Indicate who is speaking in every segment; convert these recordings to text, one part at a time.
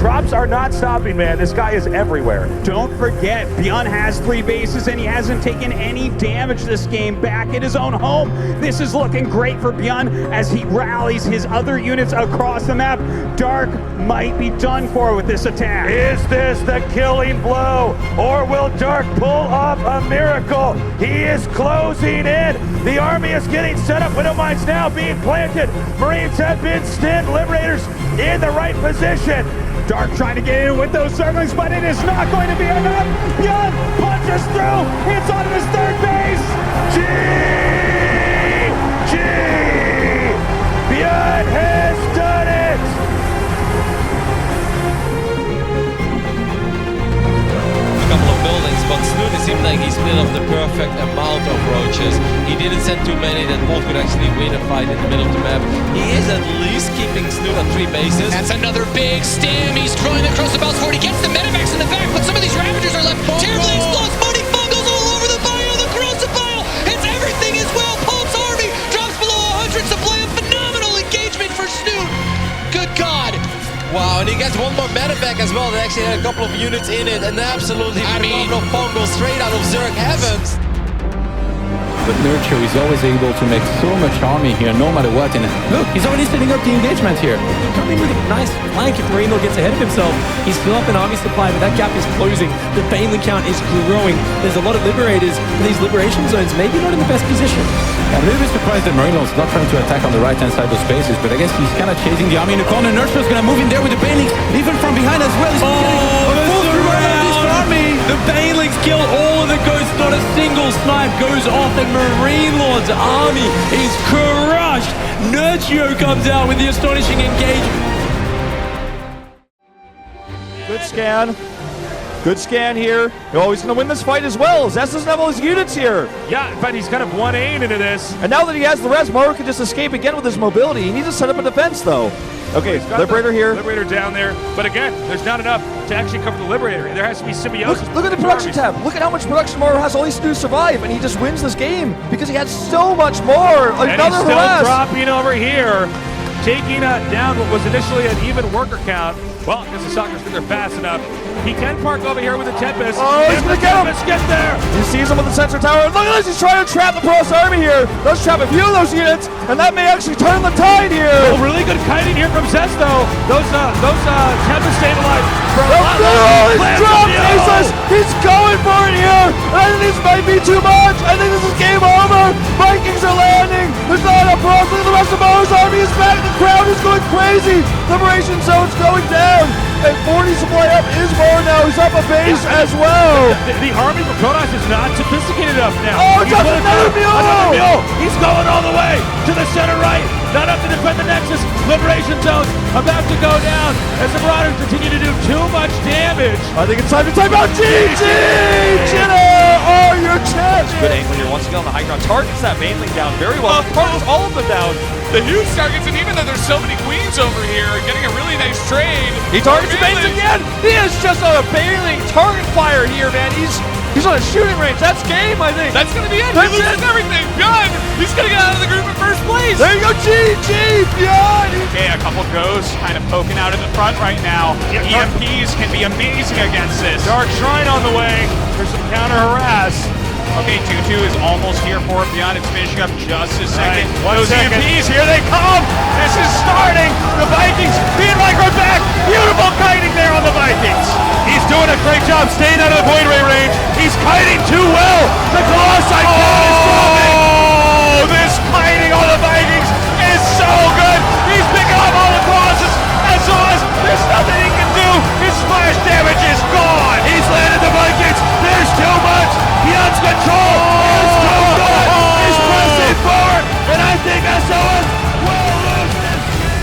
Speaker 1: drops are not stopping, man. This guy is everywhere.
Speaker 2: Don't forget, Bion has 3 bases and he hasn't taken any damage this game back at his own home. This is looking great for Bion as he rallies his other units across the map. Dark might be done for with this attack.
Speaker 1: Is this the killing blow, or will Dark pull off a miracle? He is closing in. The army is getting set up. Widow mines now being planted. Marines have been stinned. Liberators in the right position.
Speaker 2: Dark trying to get in with those circlings, but it is not going to be enough. Bion punches through. It's on his 3rd base.
Speaker 1: Bion has done it.
Speaker 3: A couple of buildings, but Snoot, it seemed like he split off the perfect amount of roaches. He didn't send too many that Wolf could actually win a fight in the middle of the map. He is at least keeping Snoot on 3 bases.
Speaker 4: That's another big stem. He's throwing across the Bellsport. He gets the Medivacs in the back, but some of these Ravagers are left terribly exposed. Money fungles all over the bio, the corrosive bio. It's everything as well. Pulp's army drops below 100. Supply a phenomenal engagement for Snoot. Good God.
Speaker 3: Wow, and he gets one more Medivac as well. They actually had a couple of units in it, and absolutely phenomenal fungal straight out of Zerg Heavens.
Speaker 5: But Nurture is always able to make so much army here, no matter what. And look, he's already setting up the engagement here.
Speaker 6: Coming with a nice flank if Marino gets ahead of himself. He's still up in army supply, but that gap is closing. The Baneling count is growing. There's a lot of Liberators in these Liberation zones, maybe not in the best position.
Speaker 5: I'm a little bit surprised that Marino's not trying to attack on the right-hand side of spaces, but I guess he's kind of chasing the army in the corner. Nurture's going to move in there with the Banelings, even from behind as well.
Speaker 6: The Banelings kill all of the ghosts, not a single snipe goes off, and Marine Lord's army is crushed. Nurture comes out with the astonishing engagement.
Speaker 1: Good scan. Good scan here. Oh, he's going to win this fight as well. Zest doesn't have all his units here. Yeah, in fact, he's kind of 1-8 into this. And now that he has the res, Maru can just escape again with his mobility. He needs to set up a defense, though. Okay, Liberator here.
Speaker 7: Liberator down there. But again, there's not enough to actually cover the Liberator. There has to be symbiosis.
Speaker 1: Look at the production tab. Look at how much production Maru has. All he has to do is survive, and he just wins this game because he has so much more.
Speaker 7: And he's still dropping over here, taking down what was initially an even worker count. Well, because the Stalkers think they're fast enough. He can park over here with the Tempest.
Speaker 1: Oh, he's going to get him. Get there. He sees him with the sensor tower. Look at this. He's trying to trap the Protoss army here. Does trap a few of those units, and that may actually turn the tide here.
Speaker 7: Oh, really good kiting here from Zest, though. Those Tempest stabilized.
Speaker 1: He's dropped Jesus. He's going for it here. And I think this might be too much. I think this is game over. Vikings are landing. There's not enough Protoss. Look at the rest of Maru's army is back. The crowd is going crazy. Liberation zone's going down. And 40 supply up is more now. He's up a base as well.
Speaker 7: The army for Protoss is not sophisticated enough now.
Speaker 1: Oh, it's another mule!
Speaker 7: Another mule! He's going all the way to the center right. Not up to defend the Nexus. Liberation zone about to go down as the Marauders continue to do too much damage.
Speaker 1: I think it's time to time out. GG! Jitter! Oh, your champion!
Speaker 8: Good angle here once again on the high ground. Targets that Baneling down very well. Targets all of them down.
Speaker 9: The huge targets, and even though there's so many queens over here, getting a really nice trade.
Speaker 8: He targets the Baneling again! He is just on a Baneling target fire here, man. He's on a shooting range. That's game, I think.
Speaker 9: That's gonna be it. He loses everything. Bion, he's gonna get out of the group in first place.
Speaker 8: There you go, GG, Bion! Okay, a couple ghosts kind of poking out in the front right now. EMPs can be amazing against this.
Speaker 7: Dark Shrine on the way for some counter harass.
Speaker 8: Okay, 2-2 is almost here for Bion. It's finishing up just a second.
Speaker 7: Right,
Speaker 8: Those EMPs, here they come! This is starting! The Vikings being right back! Beautiful kiting there on the Vikings!
Speaker 7: He's doing a great job staying out of the Void Ray range. He's kiting too well! The Colossi cannon is dropping!
Speaker 8: Oh, this kiting on the Vikings is so good! He's picking up all the Colossus as long as there's nothing he can do! His splash damage is gone!
Speaker 7: He's landed the Vikings! There's too much! Bion's control is too good! He's pressing forward! And I think SOS will lose this game!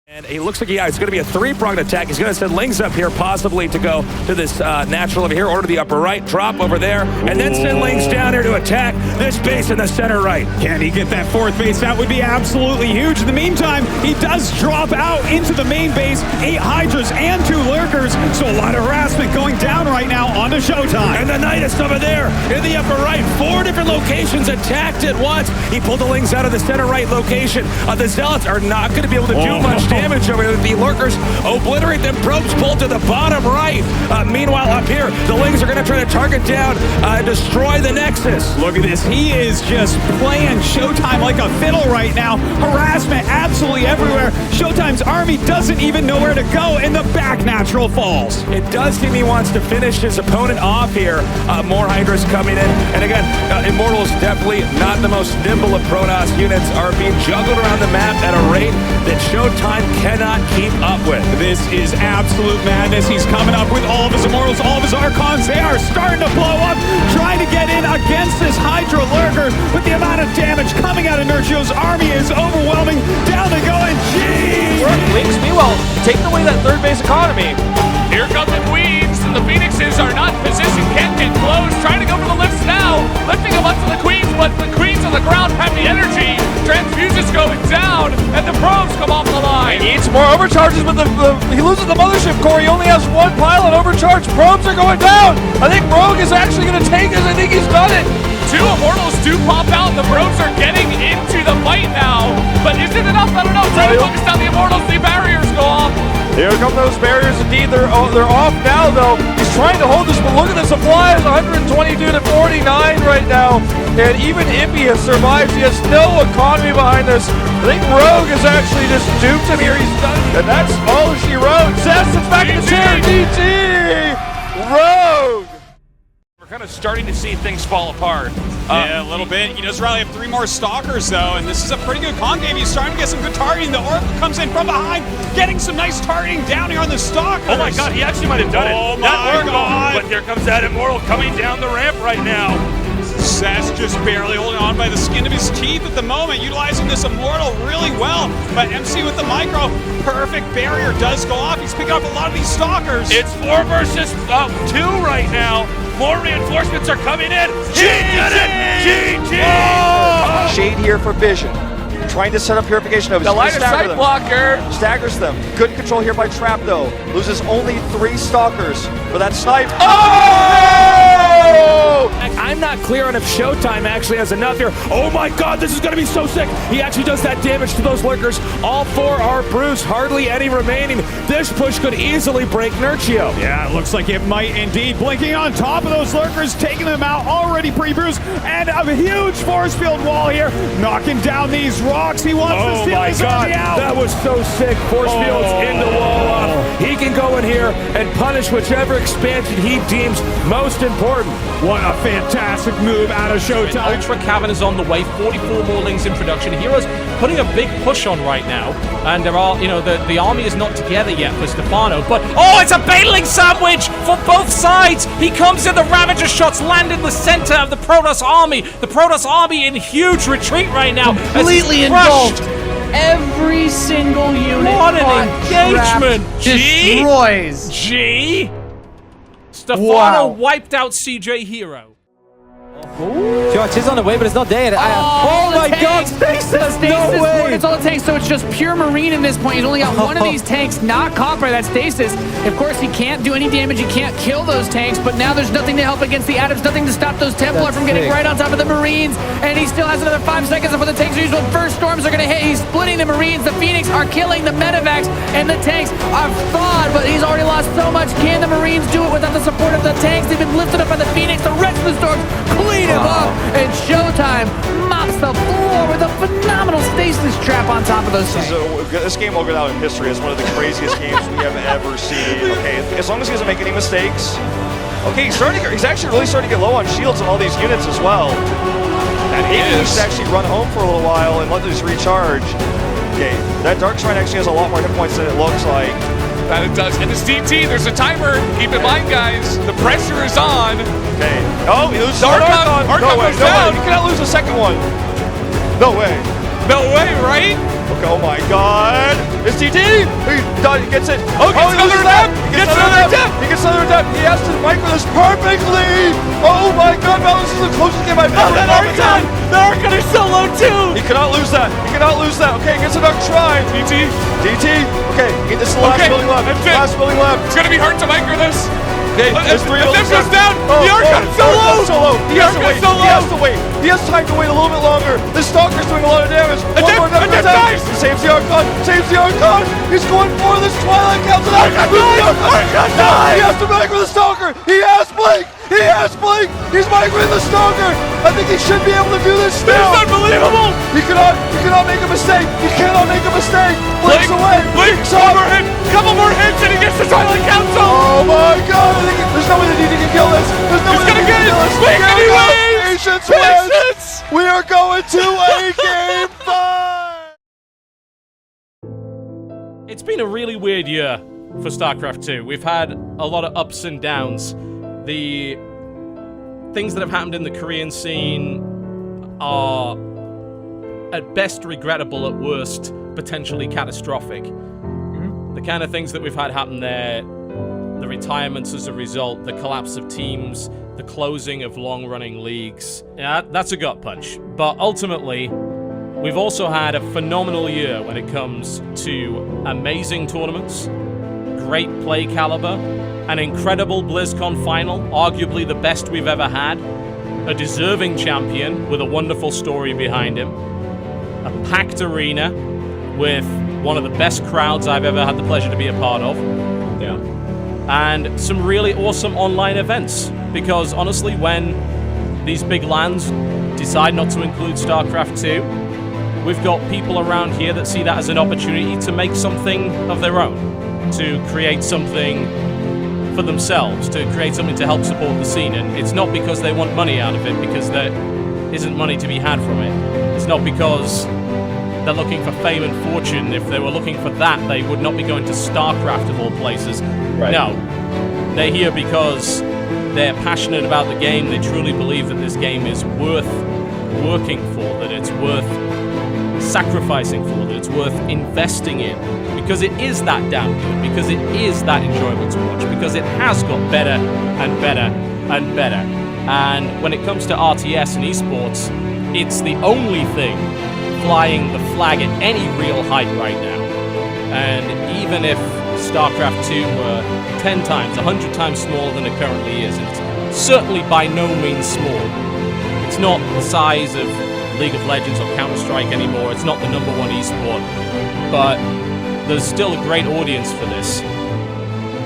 Speaker 7: And it looks like, yeah, it's going to be a 3-pronged attack. He's going to send Lings up here, possibly to go to this natural over here, or to the upper right, drop over there, and then send Lings down here to attack this base in the center right.
Speaker 2: Can he get that 4th base? That would be absolutely huge. In the meantime, he does drop out into the main base, 8 Hydras and 2 Lurkers, so a lot of harassment going down right now onto Showtime.
Speaker 7: And the Nidus over there in the upper right, 4 different locations attacked at once. He pulled the Lings out of the center right location. The Zealots are not going to be able to do much damage
Speaker 6: over here. The lurkers obliterate them. Probes pulled to the bottom right. Meanwhile, up here, the Lings are going to try to target down and destroy the Nexus.
Speaker 2: Look at this. He is just playing Showtime like a fiddle right now. Harassment absolutely everywhere. Showtime's army doesn't even know where to go in the back natural falls.
Speaker 6: It does seem he wants to finish his opponent off here. More Hydras coming in. And again, Immortals definitely not the most nimble of Protoss units, are being juggled around the map at a rate that Showtime cannot keep up with.
Speaker 2: This is absolute madness. He's coming up with all of his Immortals, all of his Archons. They are starting to blow up, trying to get in against this Hydra lurker. But the amount of damage coming out of Nerchio's army is overwhelming. Down they go, and geez!
Speaker 1: Lings, meanwhile, taking away that third base economy.
Speaker 9: Here come the Queens, and the Phoenixes are not in position, can't get close, trying to go for the lifts now, lifting them up to the Queens, but the Queens on the ground have the energy. Transfusion's going down, and the probes come off the line.
Speaker 1: He needs more overcharges, but he loses the mothership core. He only has one pylon overcharged. Probes are going down. I think Rogue is actually going to take this. I think he's done it.
Speaker 9: Two Immortals do pop out, the probes are getting into the fight now, but is it enough? I don't know. Trying to focus down the Immortals, the barriers go off.
Speaker 1: Here come those barriers indeed. They're off now though. He's trying to hold this, but look at the supplies, 122 to 49 right now. And even if he has survived, he has no economy behind this. I think Rogue has actually just duped him here. He's done, and that's all she wrote. Zest is back in the chair. DT! Rogue!
Speaker 8: We're kind of starting to see things fall apart.
Speaker 2: Yeah, a little bit. He does rally up 3 more Stalkers, though, and this is a pretty good concave. He's starting to get some good targeting. The Oracle comes in from behind, getting some nice targeting down here on the Stalkers.
Speaker 8: Oh my god, he actually might have done it.
Speaker 2: Oh
Speaker 8: That
Speaker 2: my god.
Speaker 8: But here comes that Immortal coming down the ramp right now.
Speaker 2: Zest just barely holding on by the skin of his teeth at the moment, utilizing this Immortal really well. But MC with the micro, perfect barrier does go off. He's picking up a lot of these Stalkers.
Speaker 8: It's 4 versus 2 right now. More reinforcements are coming in. He did it! GG!
Speaker 1: Oh! Shade here for Vision. Trying to set up purification of
Speaker 8: the line of sight blocker.
Speaker 1: Staggers them. Good control here by Trap though. Loses only 3 Stalkers for that snipe. Oh!
Speaker 6: I'm not clear on if Showtime actually has enough here. Oh my god, this is going to be so sick. He actually does that damage to those lurkers. All 4 are bruised, hardly any remaining. This push could easily break Nerchio.
Speaker 2: Yeah, it looks like it might indeed. Blinking on top of those lurkers, taking them out, already pre-bruised, and a huge force field wall here, knocking down these rocks. He wants to steal his army out.
Speaker 6: That was so sick. Force fields into wall up. He can go in here and punish whichever expansion he deems most important.
Speaker 2: What a fantastic move out of Showtime.
Speaker 10: Ultra Cavern is on the way, 44 more Lings in production. Heroes putting a big push on right now, and there are, the army is not together yet for Stefano, but oh, it's a battling sandwich for both sides. He comes in, the Ravager shots land in the center of the Protoss army. The Protoss army in huge retreat right now.
Speaker 11: Completely engulfed. Every single unit.
Speaker 10: What an engagement!
Speaker 11: Destroys.
Speaker 10: G. Stefano wiped out CJ Hero.
Speaker 5: George is on the way, but it's not there. Oh my god, Stasis! No way!
Speaker 11: It's all it takes, so it's just pure Marine at this point. He's only got one of these tanks, not copper, that's Stasis. Of course, he can't do any damage, he can't kill those tanks, but now there's nothing to help against the Atoms, nothing to stop those Templar from getting right on top of the Marines, and he still has another 5 seconds before the tanks are used. When first storms are going to hit, he's splitting the Marines, the Phoenix are killing the Medivacs, and the tanks are thawed, but he's already lost so much. Can the Marines do it without the support of the tanks? They've been lifted up by the Phoenix, the rest of the storms clean him up, and Showtime mops the floor with a phenomenal stasis trap on top of those tanks.
Speaker 1: This game will go down in history as one of the craziest games we have ever seen. Okay, as long as he doesn't make any mistakes. Okay, he's actually really starting to get low on shields on all these units as well. And he should actually run home for a little while and let these recharge. Okay, that Dark Shrine actually has a lot more hit points than it looks like.
Speaker 9: That it does. And this DT, there's a timer. Keep in mind, guys, the pressure is on.
Speaker 1: Okay. Oh, he loses
Speaker 9: Archon.
Speaker 1: Archon. No way,
Speaker 9: goes down.
Speaker 1: You cannot lose a second one. No way.
Speaker 9: No way, right?
Speaker 1: Okay, oh my god. It's DT. He gets it.
Speaker 9: Oh, he gets another attack.
Speaker 1: He gets another attack. He gets another attack. He has to micro this perfectly. Oh my god, Mal, this is the closest game I've ever
Speaker 9: that Archon. The Archon is so low too.
Speaker 1: He cannot lose that. He cannot lose that. Okay, he gets a Dark Shrine.
Speaker 9: DT.
Speaker 1: DT. Okay, this is the last building left. Last building left.
Speaker 9: It's gonna be hard to micro this.
Speaker 1: Okay, there's 3 buildings
Speaker 8: goes down. The Archon's so low.
Speaker 1: He has to wait. He has to wait. He has time to wait a little bit longer. The Stalker's doing a lot of damage. One more Nemesis attack. Saves the Archon. Saves the Archon. He's going for this Twilight Council. Archon dies. He has to micro the Stalker. He has Blink. He has Blink. He's microing the Stalker. I think he should be able to do this still.
Speaker 8: This is unbelievable.
Speaker 1: He cannot make a mistake. He cannot make a mistake. Blink's away.
Speaker 8: Blink's over him. Couple more hits and he gets the Twilight Council.
Speaker 1: Oh my God. I think there's no way that he can kill this. There's no way that he can kill this.
Speaker 8: Blink and he wins.
Speaker 1: Patience wins. We are going to a game 5.
Speaker 10: It's been a really weird year for StarCraft II. We've had a lot of ups and downs. The things that have happened in the Korean scene are at best regrettable, at worst potentially catastrophic. The kind of things that we've had happen there, the retirements as a result, the collapse of teams, the closing of long-running leagues, yeah, that's a gut punch. But ultimately, we've also had a phenomenal year when it comes to amazing tournaments, great play caliber, an incredible BlizzCon final, arguably the best we've ever had, a deserving champion with a wonderful story behind him, a packed arena with one of the best crowds I've ever had the pleasure to be a part of, and some really awesome online events, because honestly, when these big LANs decide not to include StarCraft II, we've got people around here that see that as an opportunity to make something of their own, to create something for themselves, to create something to help support the scene. And it's not because they want money out of it, because there isn't money to be had from it. It's not because they're looking for fame and fortune. If they were looking for that, they would not be going to StarCraft of all places. Right. No, they're here because they're passionate about the game. They truly believe that this game is worth working for, that it's worth sacrificing for, that it's worth investing in, because it is that damn good, because it is that enjoyable to watch, because it has got better and better and better. And when it comes to RTS and esports, it's the only thing flying the flag at any real height right now. And even if StarCraft II were 10 times, 100 times smaller than it currently is, and it's certainly by no means small. It's not the size of League of Legends or Counter-Strike anymore. It's not the #1 esport, but there's still a great audience for this,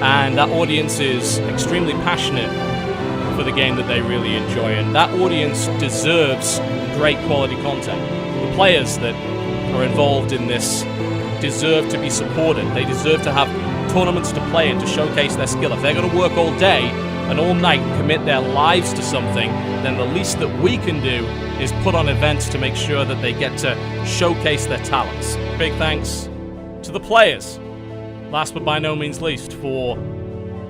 Speaker 10: and that audience is extremely passionate for the game that they really enjoy, and that audience deserves great quality content. The players that are involved in this deserve to be supported. They deserve to have tournaments to play and to showcase their skill. If they're going to work all day and all night and commit their lives to something, then the least that we can do is put on events to make sure that they get to showcase their talents. Big thanks to the players, last but by no means least, for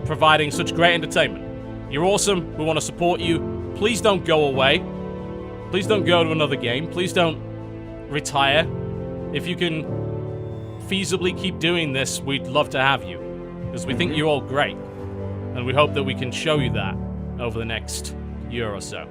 Speaker 10: providing such great entertainment. You're awesome. We want to support you. Please don't go away. Please don't go to another game. Please don't retire. If you can feasibly keep doing this, we'd love to have you, because we think you're all great, and we hope that we can show you that over the next year or so.